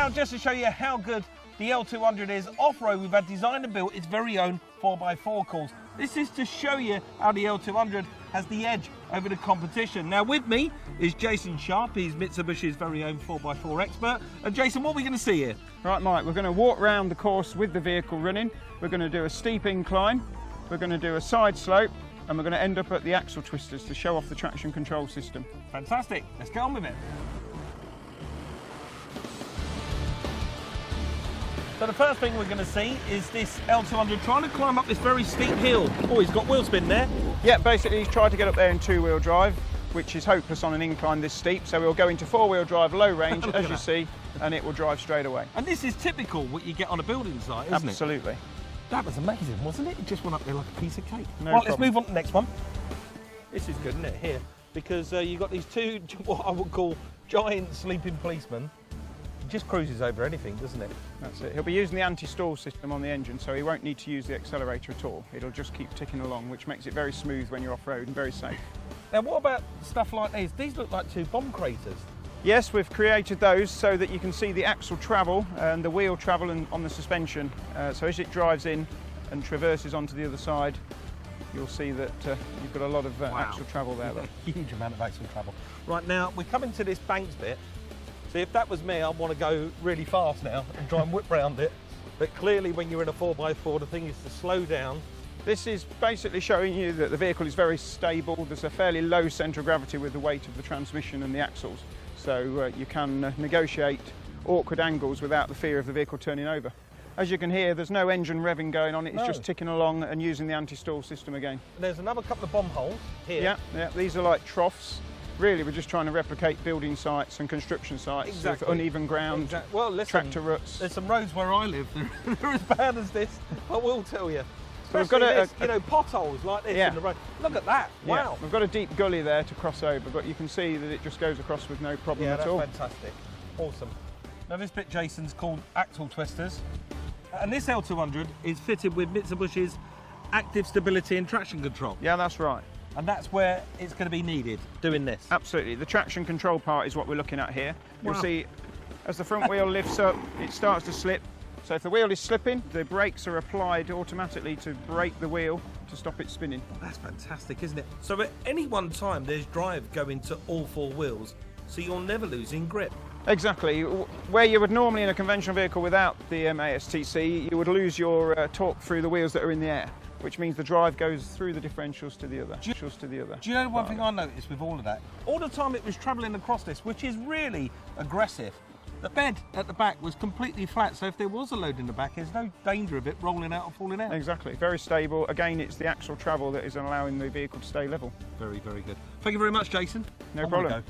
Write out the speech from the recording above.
Now, just to show you how good the L200 is off-road, we've had designed and built its very own 4x4 course. This is to show you how the L200 has the edge over the competition. Now with me is Jason Sharp, he's Mitsubishi's very own 4x4 expert. And Jason, what are we going to see here? Right, Mike, we're going to walk around the course with the vehicle running. We're going to do a steep incline, we're going to do a side slope, and we're going to end up at the axle twisters to show off the traction control system. Fantastic, let's get on with it. So the first thing we're going to see is this L200 trying to climb up this very steep hill. Oh, he's got wheel spin there. Yeah, basically he's tried to get up there in two-wheel drive, which is hopeless on an incline this steep. So we'll go into four-wheel drive, low range, as you see, and it will drive straight away. And this is typical what you get on a building site, isn't it? Absolutely. That was amazing, wasn't it? It just went up there like a piece of cake. No right, problem. let's move on to the next one. This is good, isn't it, here? Because you've got these two, what I would call giant sleeping policemen. It just cruises over anything, doesn't it? That's it. He'll be using the anti-stall system on the engine, so he won't need to use the accelerator at all. It'll just keep ticking along, which makes it very smooth when you're off-road and very safe. Now, what about stuff like these? These look like two bomb craters. Yes, we've created those so that you can see the axle travel and the wheel travel on the suspension. So as it drives in and traverses onto the other side, you'll see that you've got a lot of axle travel there. A huge amount of axle travel. Right, now we're coming to this banks bit. See, if that was me, I'd want to go really fast now and try and whip round it. But clearly when you're in a 4x4, the thing is to slow down. This is basically showing you that the vehicle is very stable. There's a fairly low centre of gravity with the weight of the transmission and the axles. So you can negotiate awkward angles without the fear of the vehicle turning over. As you can hear, there's no engine revving going on, it's just ticking along and using the anti-stall system again. There's another couple of bomb holes here. Yeah, these are like troughs. Really, we're just trying to replicate building sites and construction sites with uneven ground, well, listen, tractor ruts. There's some roads where I live, they're as bad as this, I will tell you. So we've got you know, potholes like this in the road. Look at that, wow. We've got a deep gully there to cross over, but you can see that it just goes across with no problem at all. Yeah, that's fantastic, awesome. Now this bit, Jason's called axle twisters. And this L200 is fitted with Mitsubishi's active stability and traction control. Yeah, that's right. And that's where it's going to be needed, doing this. Absolutely. The traction control part is what we're looking at here. You'll see as the front wheel lifts up, it starts to slip. So if the wheel is slipping, the brakes are applied automatically to brake the wheel to stop it spinning. That's fantastic, isn't it? So at any one time, there's drive going to all four wheels, so you're never losing grip. Exactly. Where you would normally in a conventional vehicle without the ASTC, you would lose your torque through the wheels that are in the air, which means the drive goes through the differentials to the other. Do you know one thing I noticed with all of that? All the time it was travelling across this, which is really aggressive, the bed at the back was completely flat, so if there was a load in the back, there's no danger of it rolling out or falling out. Exactly. Very stable. Again, it's the axle travel that is allowing the vehicle to stay level. Very, very good. Thank you very much, Jason. No problem.